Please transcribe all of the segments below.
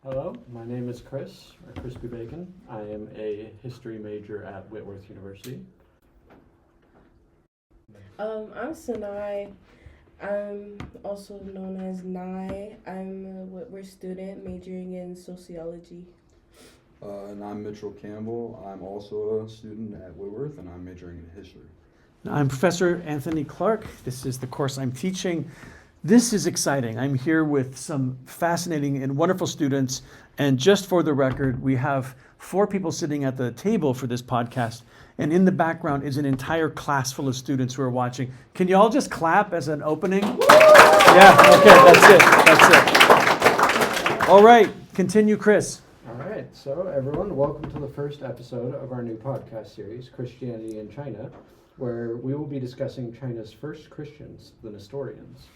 Hello, my name is Chris, or Crispy Bacon. I am a history major at Whitworth University. I'm Sinai. I'm also known as Nye. I'm a Whitworth student majoring in sociology. And I'm Mitchell Campbell. I'm also a student at Whitworth, and I'm majoring in history. I'm Professor Anthony Clark. This is the course I'm teaching. This is exciting. I'm here with some fascinating and wonderful students. And just for the record, we have 4 people sitting at the table for this podcast. And in the background is an entire class full of students who are watching. Can you all just clap as an opening? Yeah, okay, that's it. All right, continue, Chris. All right, so everyone, welcome to the first episode of our new podcast series, Christianity in China, where we will be discussing China's first Christians, the Nestorians.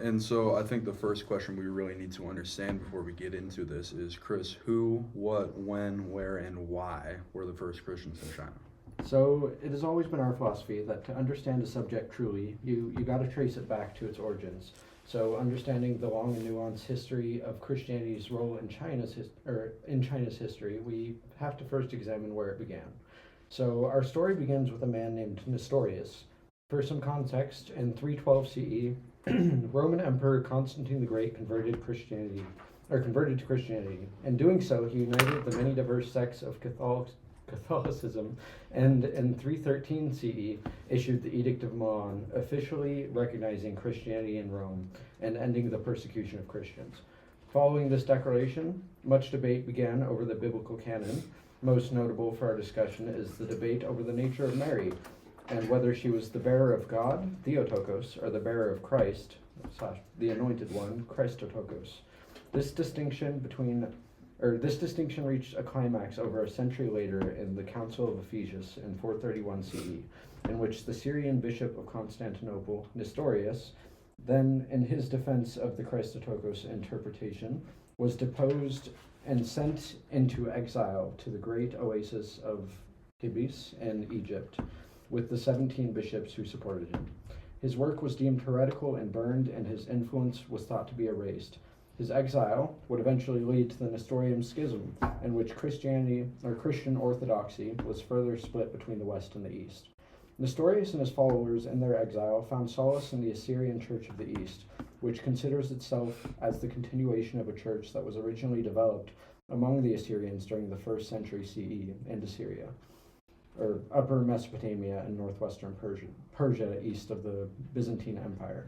And so I think the first question we really need to understand before we get into this is, Chris, who, what, when, where, and why were the first Christians in China? So it has always been our philosophy that to understand a subject truly, you got to trace it back to its origins. So understanding the long and nuanced history of Christianity's role in China's history, we have to first examine where it began. So our story begins with a man named Nestorius. For some context, in 312 CE, Roman Emperor Constantine the Great converted to Christianity. In doing so, he united the many diverse sects of Catholicism, and in 313 CE issued the Edict of Milan, officially recognizing Christianity in Rome and ending the persecution of Christians. Following this declaration, much debate began over the biblical canon. Most notable for our discussion is the debate over the nature of Mary, and whether she was the bearer of God, Theotokos, or the bearer of Christ, the anointed one, Christotokos. This distinction reached a climax over a century later in the Council of Ephesus in 431 CE, in which the Syrian bishop of Constantinople, Nestorius, then in his defense of the Christotokos interpretation, was deposed and sent into exile to the great oasis of Hibis in Egypt, with the 17 bishops who supported him. His work was deemed heretical and burned, and his influence was thought to be erased. His exile would eventually lead to the Nestorian Schism, in which Christianity, or Christian orthodoxy, was further split between the West and the East. Nestorius and his followers in their exile found solace in the Assyrian Church of the East, which considers itself as the continuation of a church that was originally developed among the Assyrians during the 1st century CE into Syria, or Upper Mesopotamia and northwestern Persia east of the Byzantine Empire.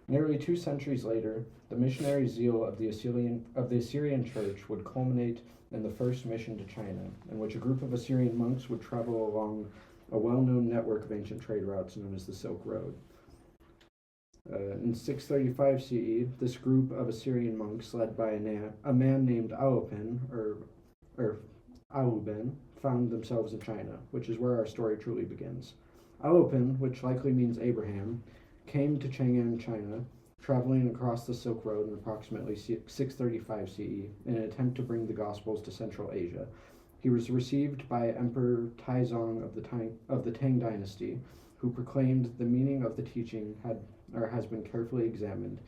Nearly 2 centuries later, the missionary zeal of the Assyrian Church would culminate in the first mission to China, in which a group of Assyrian monks would travel along a well-known network of ancient trade routes known as the Silk Road. In 635 CE, this group of Assyrian monks, led by a man named Alupin, or Aluben, found themselves in China, which is where our story truly begins. Alupin, which likely means Abraham, came to Chang'an, China, traveling across the Silk Road in approximately 635 CE in an attempt to bring the Gospels to Central Asia. He was received by Emperor Taizong of the Tang Dynasty, who proclaimed the meaning of the teaching has been carefully examined.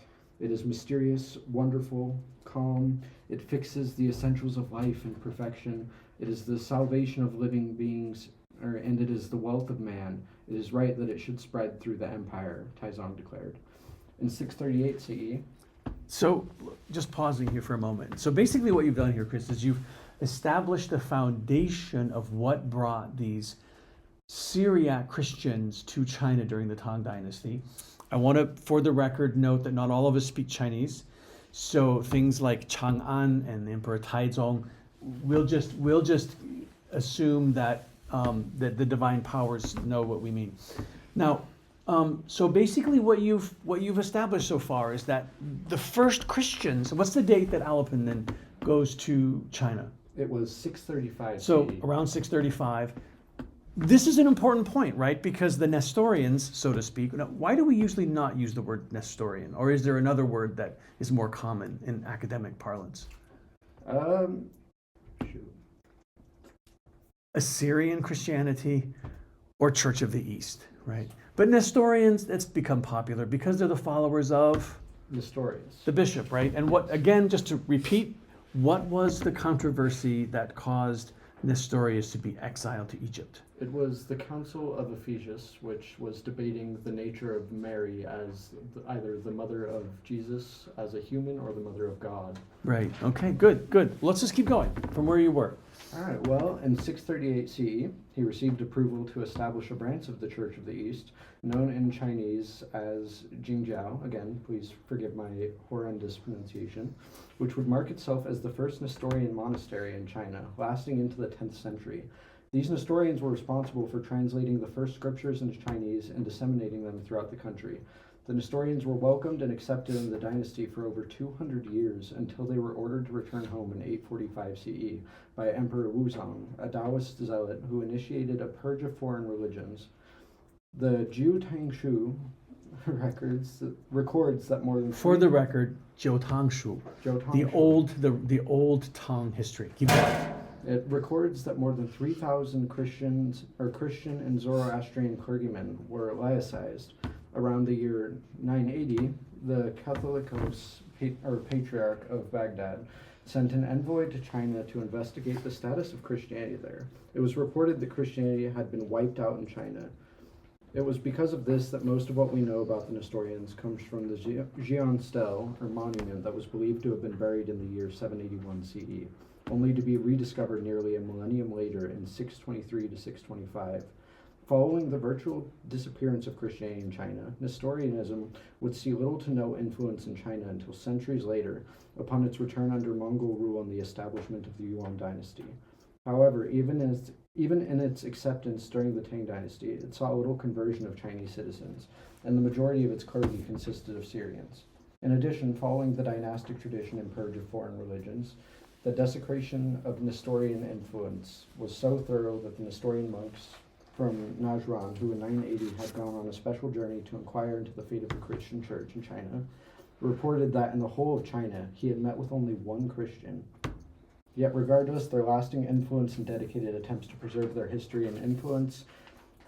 It is mysterious, wonderful, calm. It fixes the essentials of life and perfection. It is the salvation of living beings, and it is the wealth of man. It is right that it should spread through the empire, Taizong declared. In 638 CE. So just pausing here for a moment. So basically what you've done here, Chris, is you've established the foundation of what brought these Syriac Christians to China during the Tang Dynasty. I want to, for the record, note that not all of us speak Chinese. So things like Chang'an and Emperor Taizong, we'll just assume that that the divine powers know what we mean. Now, so basically, what you've established so far is that the first Christians. What's the date that Alupin then goes to China? It was 635 So CE. around 635. This is an important point, right? Because the Nestorians, so to speak. Now, why do we usually not use the word Nestorian, or is there another word that is more common in academic parlance? Assyrian Christianity or Church of the East, right? But Nestorians, that's become popular because they're the followers of Nestorius. The bishop, right? And what, again, just to repeat, what was the controversy that caused Nestorius to be exiled to Egypt? It was the Council of Ephesus, which was debating the nature of Mary as either the mother of Jesus as a human or the mother of God. Right. Okay, good, good. Let's just keep going from where you were. All right, well, in 638 CE, he received approval to establish a branch of the Church of the East, known in Chinese as Jingjiao, again, please forgive my horrendous pronunciation, which would mark itself as the first Nestorian monastery in China, lasting into the 10th century. These Nestorians were responsible for translating the first scriptures into Chinese and disseminating them throughout the country. The Nestorians were welcomed and accepted in the dynasty for over 200 years until they were ordered to return home in 845 CE by Emperor Wuzong, a Taoist zealot who initiated a purge of foreign religions. The Jiu Tangshu records that more than For the record, Jiu Tangshu, the old Tang history. Keep going. It records that more than 3,000 Christian and Zoroastrian clergymen were laicized. Around the year 980, the Catholicos, Patriarch of Baghdad, sent an envoy to China to investigate the status of Christianity there. It was reported that Christianity had been wiped out in China. It was because of this that most of what we know about the Nestorians comes from the Xi'an stele, or monument, that was believed to have been buried in the year 781 CE, only to be rediscovered nearly a millennium later in 623 to 625. Following the virtual disappearance of Christianity in China, Nestorianism would see little to no influence in China until centuries later, upon its return under Mongol rule and the establishment of the Yuan dynasty. However, even in its acceptance during the Tang dynasty, it saw little conversion of Chinese citizens, and the majority of its clergy consisted of Syrians. In addition, following the dynastic tradition and purge of foreign religions, the desecration of Nestorian influence was so thorough that the Nestorian monks from Najran, who in 980 had gone on a special journey to inquire into the fate of the Christian church in China, reported that in the whole of China he had met with only one Christian. Yet regardless, their lasting influence and dedicated attempts to preserve their history and influence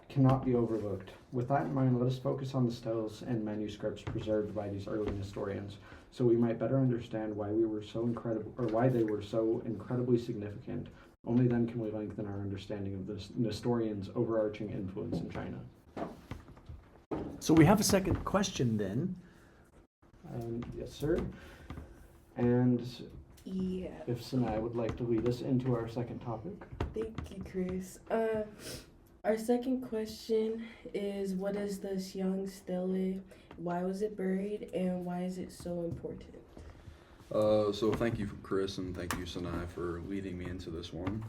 cannot be overlooked. With that in mind, let us focus on the steles and manuscripts preserved by these early Nestorians, so we might better understand why they were so incredibly significant. Only then can we lengthen our understanding of the Nestorians' overarching influence in China. So we have a second question then. Yes, sir. And Yeah. if Sinai would like to lead us into our second topic. Thank you, Chris. Our second question is, what is the Xiang stele? Why was it buried, and why is it so important? So thank you, Chris, and thank you, Sinai, for leading me into this one.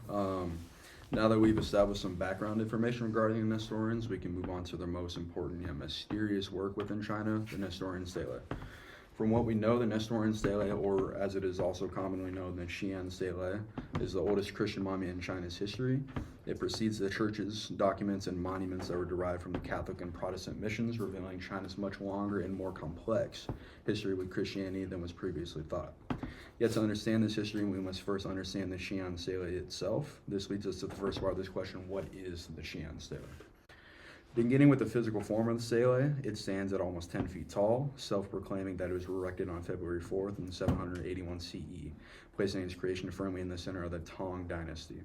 Now that we've established some background information regarding the Nestorians, we can move on to their most important yet mysterious work within China, the Nestorian stele. From what we know, the Nestorian stele, or as it is also commonly known, the Xi'an stele, is the oldest Christian monument in China's history. It precedes the churches, documents, and monuments that were derived from the Catholic and Protestant missions, revealing China's much longer and more complex history with Christianity than was previously thought. Yet to understand this history, we must first understand the Xi'an stele itself. This leads us to the first part of this question: what is the Xi'an stele? Beginning with the physical form of the stele, it stands at almost 10 feet tall, self-proclaiming that it was erected on February 4th in 781 CE, placing its creation firmly in the center of the Tang dynasty.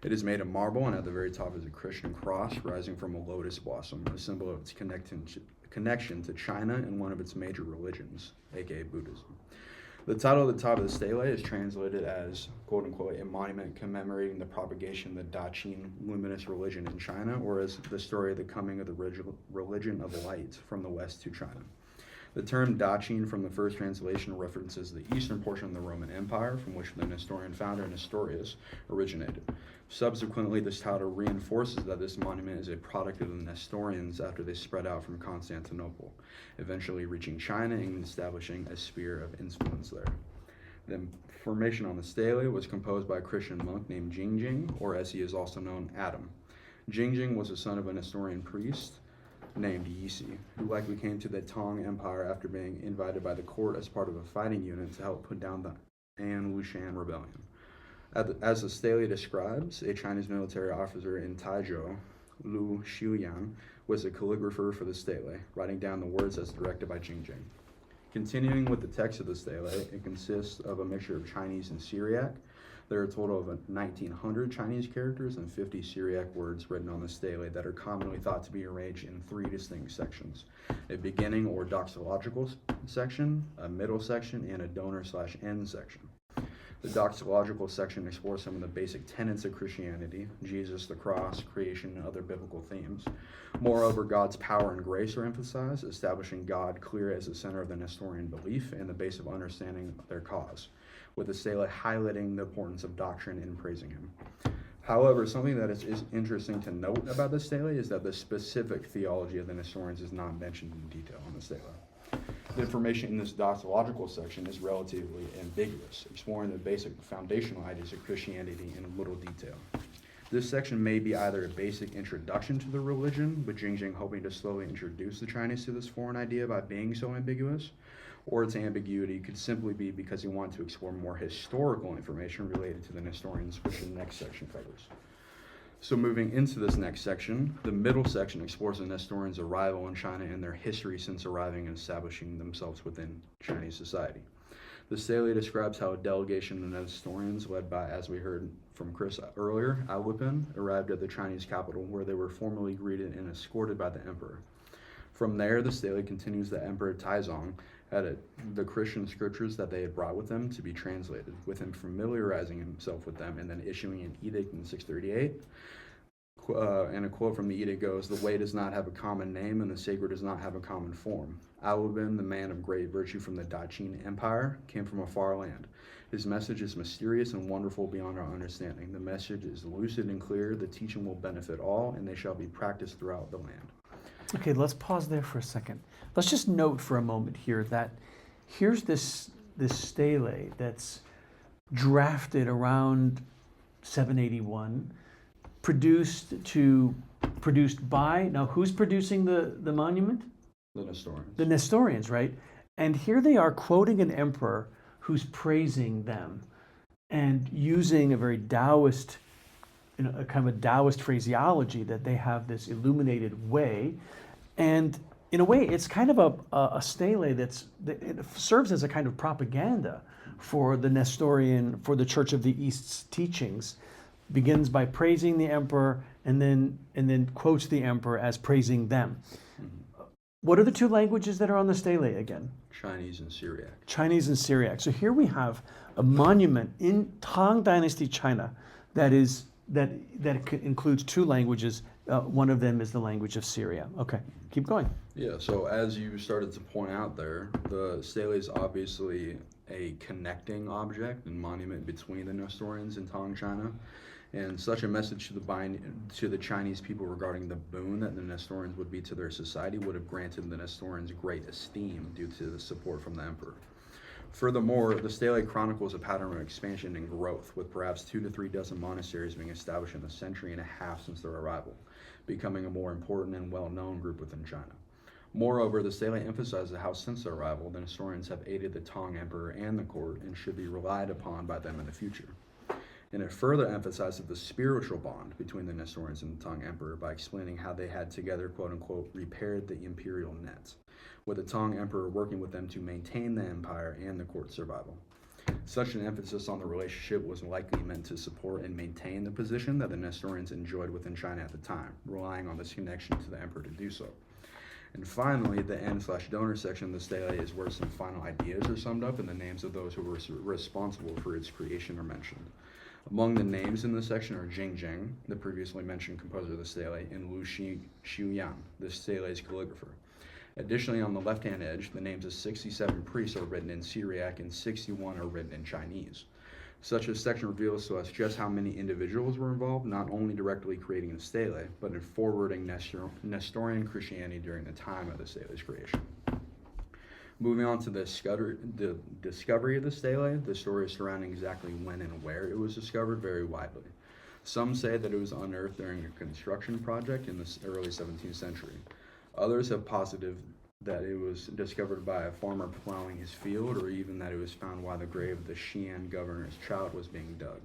It is made of marble, and at the very top is a Christian cross rising from a lotus blossom, a symbol of its connection to China and one of its major religions, aka Buddhism. The title at the top of the stele is translated as, quote unquote, a monument commemorating the propagation of the Daqin luminous religion in China, or as the story of the coming of the religion of light from the west to China. The term Daqin from the first translation references the eastern portion of the Roman Empire, from which the Nestorian founder Nestorius originated. Subsequently, this title reinforces that this monument is a product of the Nestorians after they spread out from Constantinople, eventually reaching China and establishing a sphere of influence there. The formation on the stele was composed by a Christian monk named Jingjing, or as he is also known, Adam. Jingjing was the son of a Nestorian priest named Yisi, who likely came to the Tang Empire after being invited by the court as part of a fighting unit to help put down the An Lushan rebellion. As the stele describes, a Chinese military officer in Taizhou, Lu Xiuyan, was a calligrapher for the stele, writing down the words as directed by Jingjing. Continuing with the text of the stele, it consists of a mixture of Chinese and Syriac. There are a total of 1,900 Chinese characters and 50 Syriac words written on the stele that are commonly thought to be arranged in 3 distinct sections: a beginning or doxological section, a middle section, and a donor/end section. The doxological section explores some of the basic tenets of Christianity: Jesus, the cross, creation, and other biblical themes. Moreover, God's power and grace are emphasized, establishing God clear as the center of the Nestorian belief and the base of understanding their cause, with the stele highlighting the importance of doctrine and praising him. However, something that is interesting to note about the stele is that the specific theology of the Nestorians is not mentioned in detail on the stele. The information in this doxological section is relatively ambiguous, exploring the basic foundational ideas of Christianity in little detail. This section may be either a basic introduction to the religion, with Jingjing hoping to slowly introduce the Chinese to this foreign idea by being so ambiguous, or its ambiguity could simply be because he wanted to explore more historical information related to the Nestorians, which the next section covers. So moving into this next section, the middle section explores the Nestorians' arrival in China and their history since arriving and establishing themselves within Chinese society. The stele describes how a delegation of Nestorians, led by, as we heard from Chris earlier, Alwipin, arrived at the Chinese capital, where they were formally greeted and escorted by the emperor. From there, the stele continues that Emperor Taizong had the Christian scriptures that they had brought with them to be translated, with him familiarizing himself with them and then issuing an edict in 638. And a quote from the edict goes, "The way does not have a common name, and the sacred does not have a common form. Alubin, the man of great virtue from the Daqin Empire, came from a far land. His message is mysterious and wonderful beyond our understanding. The message is lucid and clear. The teaching will benefit all, and they shall be practiced throughout the land." Okay, let's pause there for a second. Let's just note for a moment here that here's this stele that's drafted around 781, produced by, now who's producing the monument? The Nestorians. The Nestorians, right? And here they are quoting an emperor who's praising them and using a very Taoist, a kind of a Taoist phraseology that they have this illuminated way. And in a way, it's kind of a stele that it serves as a kind of propaganda for the Nestorian, for the Church of the East's teachings. Begins by praising the emperor and then quotes the emperor as praising them. Mm-hmm. What are the 2 languages that are on the stele again? Chinese and Syriac. Chinese and Syriac. So here we have a monument in Tang Dynasty China that includes 2 languages. One of them is the language of Syria. Okay, keep going. Yeah, so as you started to point out there, the stele is obviously a connecting object and monument between the Nestorians and Tang China. And such a message to the Chinese people regarding the boon that the Nestorians would be to their society would have granted the Nestorians great esteem due to the support from the emperor. Furthermore, the stele chronicles a pattern of expansion and growth, with perhaps 2 to 3 dozen monasteries being established in a century and a half since their arrival, becoming a more important and well-known group within China. Moreover, the stele emphasizes how since their arrival, the Nestorians have aided the Tang emperor and the court and should be relied upon by them in the future. And it further emphasizes the spiritual bond between the Nestorians and the Tang emperor by explaining how they had together, quote-unquote, repaired the imperial net, with the Tang emperor working with them to maintain the empire and the court's survival. Such an emphasis on the relationship was likely meant to support and maintain the position that the Nestorians enjoyed within China at the time, relying on this connection to the emperor to do so. And finally, the end/donor section of the stele is where some final ideas are summed up and the names of those who were responsible for its creation are mentioned. Among the names in this section are Jingjing, the previously mentioned composer of the stele, and Lu Xiuyang, the stele's calligrapher. Additionally, on the left-hand edge, the names of 67 priests are written in Syriac and 61 are written in Chinese. Such a section reveals to us just how many individuals were involved, not only directly creating the stele, but in forwarding Nestorian Christianity during the time of the stele's creation. Moving on to the discovery of the stele, the stories surrounding exactly when and where it was discovered vary widely. Some say that it was unearthed during a construction project in the early 17th century. Others have posited that it was discovered by a farmer plowing his field, or even that it was found while the grave of the Xi'an governor's child was being dug.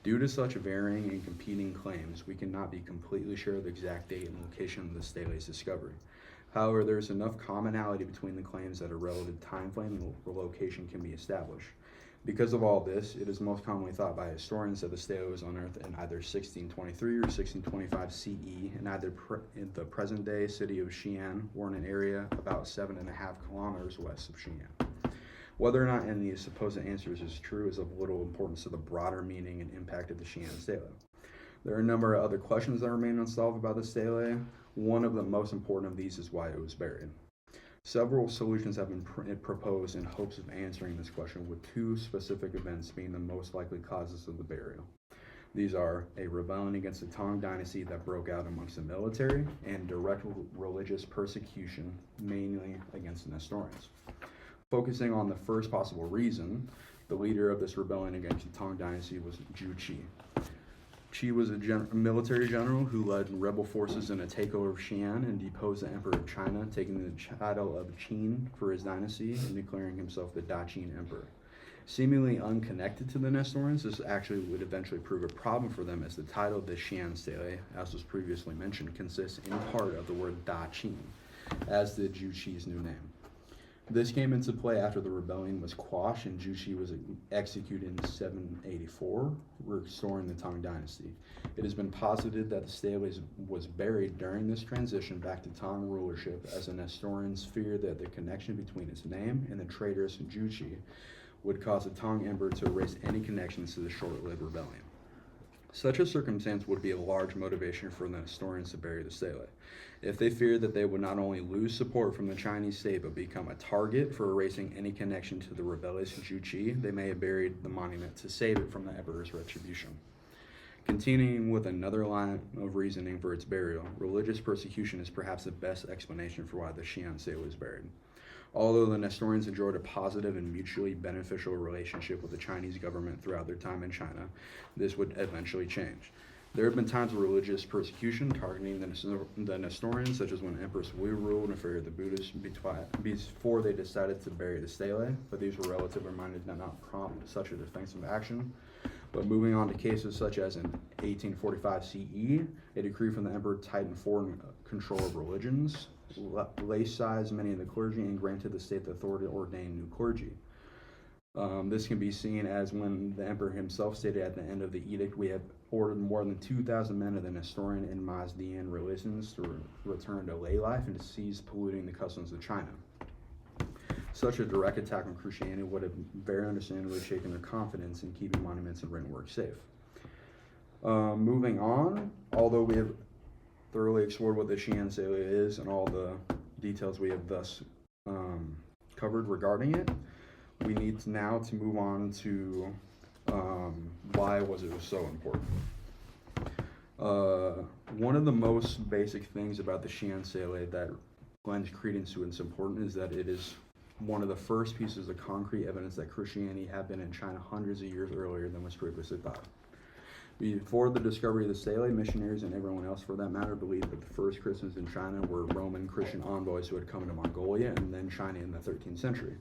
Due to such varying and competing claims, we cannot be completely sure of the exact date and location of the stele's discovery. However, there is enough commonality between the claims that a relative time frame and location can be established. Because of all this, it is most commonly thought by historians that the stele was unearthed in either 1623 or 1625 CE in either in the present-day city of Xi'an or in an area about 7.5 kilometers west of Xi'an. Whether or not any of these supposed answers is true is of little importance to the broader meaning and impact of the Xi'an stele. There are a number of other questions that remain unsolved about the stele. One of the most important of these is why it was buried. Several solutions have been proposed in hopes of answering this question, with two specific events being the most likely causes of the burial. These are a rebellion against the Tang dynasty that broke out amongst the military and direct religious persecution, mainly against the Nestorians. Focusing on the first possible reason, the leader of this rebellion against the Tang dynasty was Zhu Qi. Qi was a military general who led rebel forces in a takeover of Xi'an and deposed the emperor of China, taking the title of Qin for his dynasty and declaring himself the Da-Qin emperor. Seemingly unconnected to the Nestorians, this actually would eventually prove a problem for them, as the title of the Xi'an stele, as was previously mentioned, consists in part of the word Da-Qin, as did Zhu Qi's new name. This came into play after the rebellion was quashed and Zhu Qi was executed in 784, restoring the Tang dynasty. It has been posited that the stele was buried during this transition back to Tang rulership, as the Nestorians feared that the connection between its name and the traitorous Zhu Qi would cause the Tang emperor to erase any connections to the short-lived rebellion. Such a circumstance would be a large motivation for the Nestorians to bury the stele. If they feared that they would not only lose support from the Chinese state but become a target for erasing any connection to the rebellious Zhu Qi, they may have buried the monument to save it from the emperor's retribution. Continuing with another line of reasoning for its burial, religious persecution is perhaps the best explanation for why the Xi'an stele was buried. Although the Nestorians enjoyed a positive and mutually beneficial relationship with the Chinese government throughout their time in China, this would eventually change. There have been times of religious persecution targeting the Nestorians, such as when Empress Wu ruled in favor of the Buddhists before they decided to bury the stele, but these were relatively minded did not prompt such a defensive action. But moving on to cases such as in 1845 CE, a decree from the emperor tightened foreign control of religions, laicized many of the clergy, and granted the state the authority to ordain new clergy. This can be seen as when the emperor himself stated at the end of the edict, "We have ordered more than 2,000 men of the Nestorian and Mazdian religions to return to lay life and to cease polluting the customs of China." Such a direct attack on Christianity would have very understandably shaken their confidence in keeping monuments and written work safe. Moving on, although we have thoroughly explored what the Xi'an stele is and all the details we have thus covered regarding it, we need now to move on to why was it so important. One of the most basic things about the Xi'an stele that lends credence to its importance is that it is one of the first pieces of concrete evidence that Christianity had been in China hundreds of years earlier than was previously thought. Before the discovery of the stele, missionaries and everyone else for that matter believed that the first Christians in China were Roman Christian envoys who had come into Mongolia and then China in the 13th century.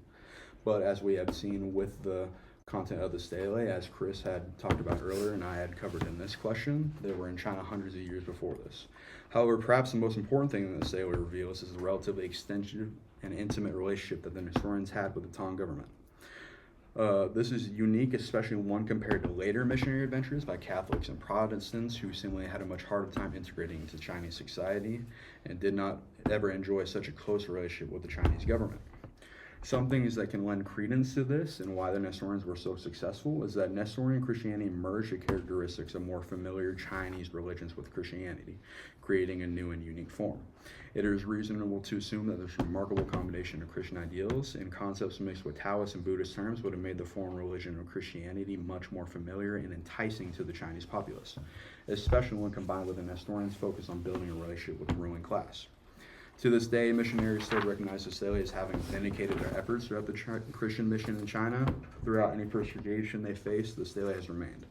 But as we have seen with the content of the stele, as Chris had talked about earlier and I had covered in this question, they were in China hundreds of years before this. However, perhaps the most important thing that the stele reveals is the relatively extensive and intimate relationship that the Nestorians had with the Tang government. This is unique, especially one compared to later missionary adventures by Catholics and Protestants who seemingly had a much harder time integrating into Chinese society and did not ever enjoy such a close relationship with the Chinese government. Some things that can lend credence to this and why the Nestorians were so successful is that Nestorian Christianity merged the characteristics of more familiar Chinese religions with Christianity, creating a new and unique form. It is reasonable to assume that this remarkable combination of Christian ideals and concepts mixed with Taoist and Buddhist terms would have made the foreign religion of Christianity much more familiar and enticing to the Chinese populace, especially when combined with the Nestorians' focus on building a relationship with the ruling class. To this day, missionaries still recognize the stele as having vindicated their efforts throughout the Christian mission in China. Throughout any persecution they faced, the stele has remained.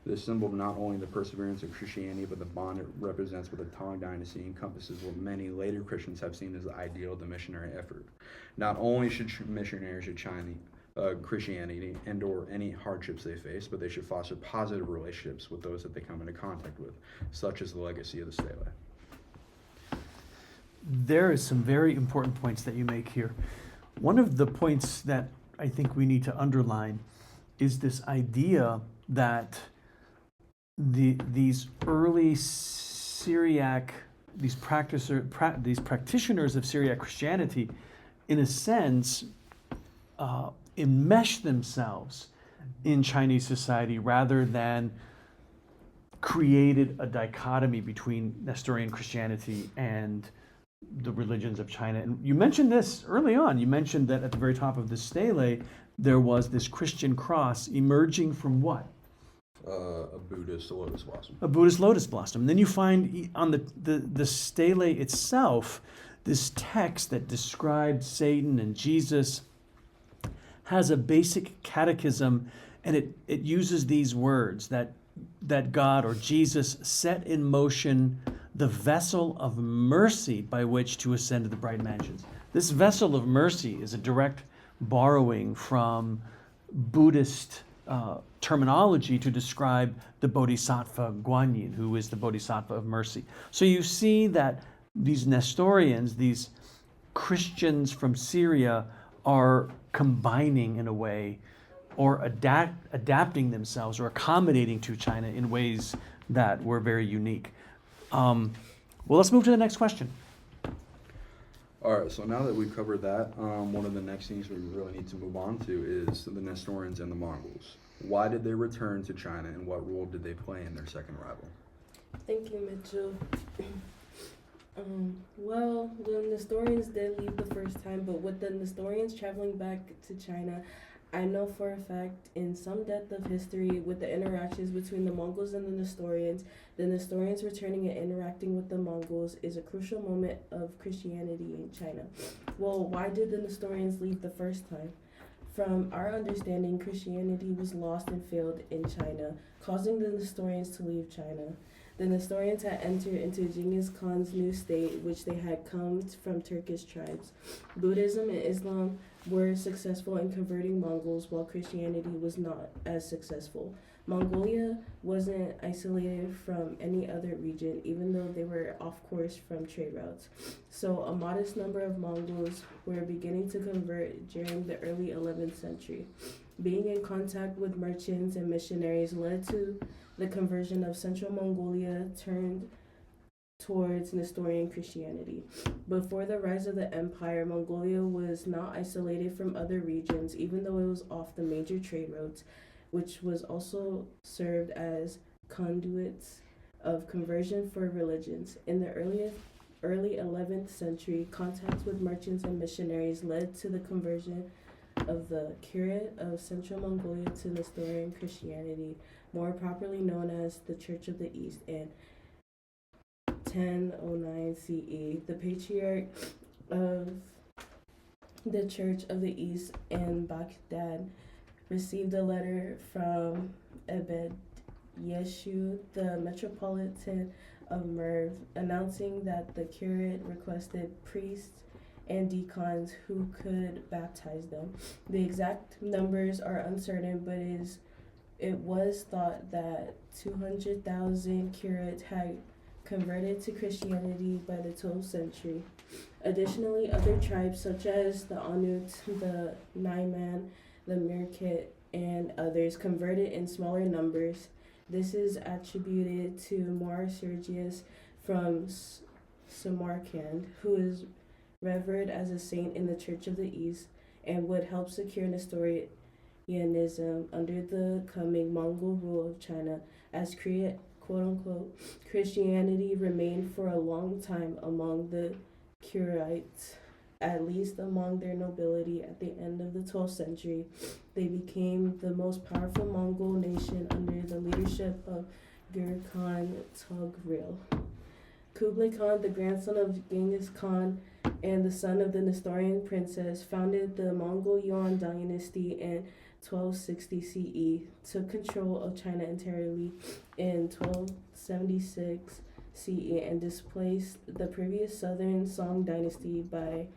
This symbol of not only the perseverance of Christianity, but the bond it represents with the Tang dynasty encompasses what many later Christians have seen as the ideal of the missionary effort. Not only should missionaries of Christianity endure any hardships they face, but they should foster positive relationships with those that they come into contact with, such as the legacy of the stele. there is some very important points that you make here. One of the points that I think we need to underline is this idea that these early Syriac, these practitioners of Syriac Christianity, in a sense, enmesh themselves in Chinese society rather than created a dichotomy between Nestorian Christianity and the religions of China. And you mentioned this early on. You mentioned that at the very top of the stele, there was this Christian cross emerging from what? A Buddhist lotus blossom. A Buddhist lotus blossom. Then you find on the stele itself this text that describes Satan and Jesus, has a basic catechism, and it uses these words that God or Jesus set in motion the vessel of mercy by which to ascend to the bright mansions. This vessel of mercy is a direct borrowing from Buddhist terminology to describe the Bodhisattva Guanyin, who is the Bodhisattva of mercy. So you see that these Nestorians, these Christians from Syria, are combining in a way or adapting themselves or accommodating to China in ways that were very unique. Well, let's move to the next question. All right, so now that we've covered that, one of the next things we really need to move on to is the Nestorians and the Mongols. Why did they return to China, and what role did they play in their second arrival? Thank you, Mitchell. Well, the Nestorians did leave the first time, but with the Nestorians traveling back to China, I know for a fact, in some depth of history, with the interactions between the Mongols and the Nestorians returning and interacting with the Mongols is a crucial moment of Christianity in China. Well, why did the Nestorians leave the first time? From our understanding, Christianity was lost and failed in China, causing the Nestorians to leave China. The Nestorians had entered into Genghis Khan's new state, which they had come from Turkish tribes. Buddhism and Islam were successful in converting Mongols, while Christianity was not as successful. Mongolia wasn't isolated from any other region, even though they were off course from trade routes. So a modest number of Mongols were beginning to convert during the early 11th century. Being in contact with merchants and missionaries led to the conversion of Central Mongolia turned towards Nestorian Christianity. Before the rise of the empire, Mongolia was not isolated from other regions, even though it was off the major trade routes, which was also served as conduits of conversion for religions. In the early 11th century, contacts with merchants and missionaries led to the conversion of the Curate of Central Mongolia to Nestorian Christianity, more properly known as the Church of the East. In 1009 CE, the Patriarch of the Church of the East in Baghdad received a letter from Ebed Yeshu, the Metropolitan of Merv, announcing that the curate requested priests and deacons who could baptize them. The exact numbers are uncertain, but it was thought that 200,000 curates had converted to Christianity by the 12th century. Additionally, other tribes such as the Anut, the Naiman, the Mirkit, and others converted in smaller numbers. This is attributed to Mar Sergius from Samarkand, who is revered as a saint in the Church of the East and would help secure Nestorianism under the coming Mongol rule of China, as quote-unquote Christianity remained for a long time among the Curites, at least among their nobility. At the end of the 12th century, they became the most powerful Mongol nation under the leadership of Gurkhan Khan Togril. Kublai Khan, the grandson of Genghis Khan and the son of the Nestorian princess, founded the Mongol Yuan dynasty in 1260 CE, took control of China entirely in 1276 CE, and displaced the previous southern Song dynasty by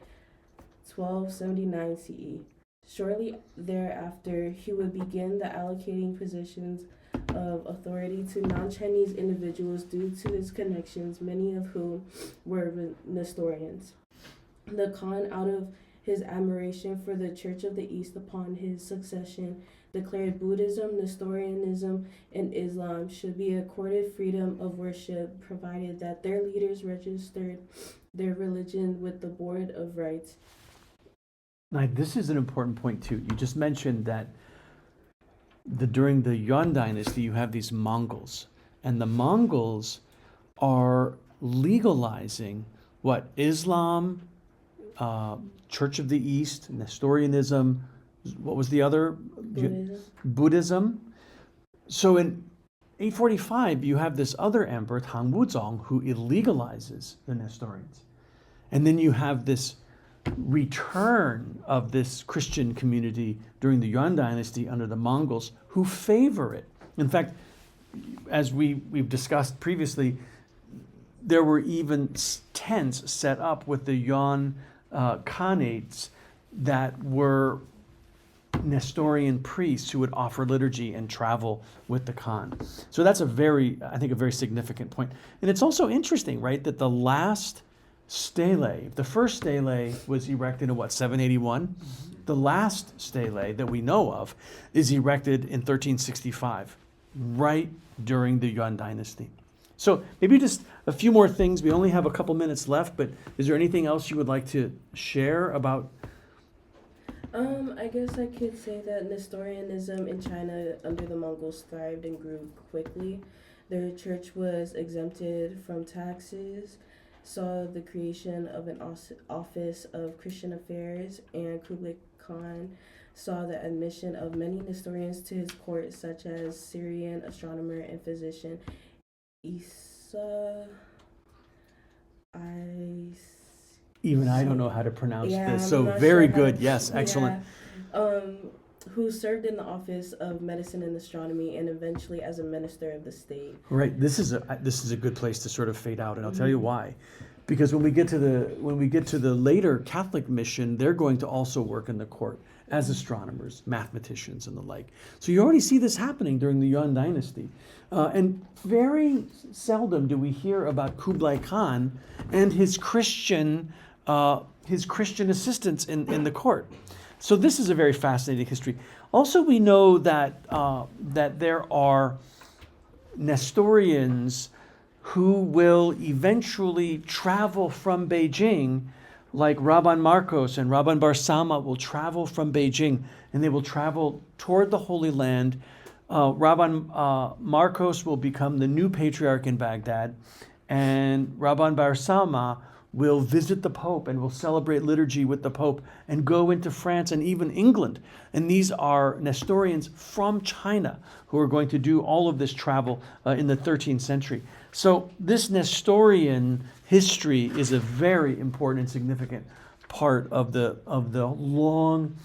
1279 CE. Shortly thereafter, he would begin the allocating positions of authority to non-Chinese individuals due to his connections, many of whom were Nestorians. The Khan, out of his admiration for the Church of the East upon his succession, declared Buddhism, Nestorianism, and Islam should be accorded freedom of worship, provided that their leaders registered their religion with the Board of Rites. Now, this is an important point too. You just mentioned that during the Yuan dynasty, you have these Mongols, and the Mongols are legalizing what? Islam, Church of the East, Nestorianism. What was the other? Buddhism. So in 845, you have this other emperor, Tang Wuzong, who illegalizes the Nestorians. And then you have this return of this Christian community during the Yuan dynasty under the Mongols, who favor it. In fact, as we've discussed previously, there were even tents set up with the Yuan Khanates that were Nestorian priests who would offer liturgy and travel with the Khan. So that's a very significant point. And it's also interesting, right, that the last stele, the first stele was erected in 781? Mm-hmm. The last stele that we know of is erected in 1365, right during the Yuan dynasty. So maybe just a few more things. We only have a couple minutes left, but is there anything else you would like to share about? I guess I could say that Nestorianism in China under the Mongols thrived and grew quickly. Their church was exempted from taxes, saw the creation of an office of Christian affairs, and Kublai Khan saw the admission of many Nestorians to his court, such as Syrian astronomer and physician Isa. Even I don't know how to pronounce this. I'm So not very sure good. Yes, excellent. Who served in the office of medicine and astronomy and eventually as a minister of the state. Right. This is a good place to sort of fade out, and I'll tell you why. Because when we get to the later Catholic mission, they're going to also work in the court as astronomers, mathematicians, and the like. So you already see this happening during the Yuan dynasty. And very seldom do we hear about Kublai Khan and his Christian assistants in the court. So this is a very fascinating history. Also, we know that there are Nestorians who will eventually travel from Beijing, like Rabban Marcos and Rabban Bar Sama will travel from Beijing, and they will travel toward the Holy Land. Rabban Marcos will become the new patriarch in Baghdad, and Rabban Bar Sama will visit the Pope and will celebrate liturgy with the Pope and go into France and even England. And these are Nestorians from China who are going to do all of this travel in the 13th century. So this Nestorian history is a very important and significant part of the long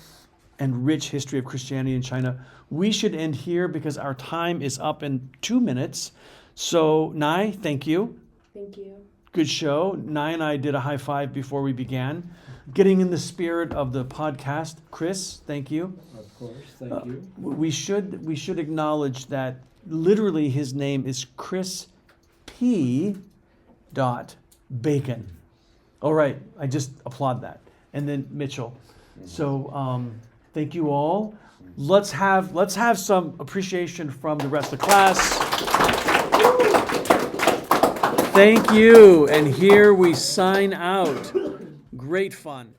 and rich history of Christianity in China. We should end here because our time is up in 2 minutes. So, Nai, thank you. Thank you. Good show. Nai and I did a high five before we began. Getting in the spirit of the podcast. Chris, thank you. Of course, thank you. We should acknowledge that literally his name is Chris P. Bacon. All right, I just applaud that. And then Mitchell. So thank you all. Let's have some appreciation from the rest of the class. Thank you. And here we sign out. Great fun.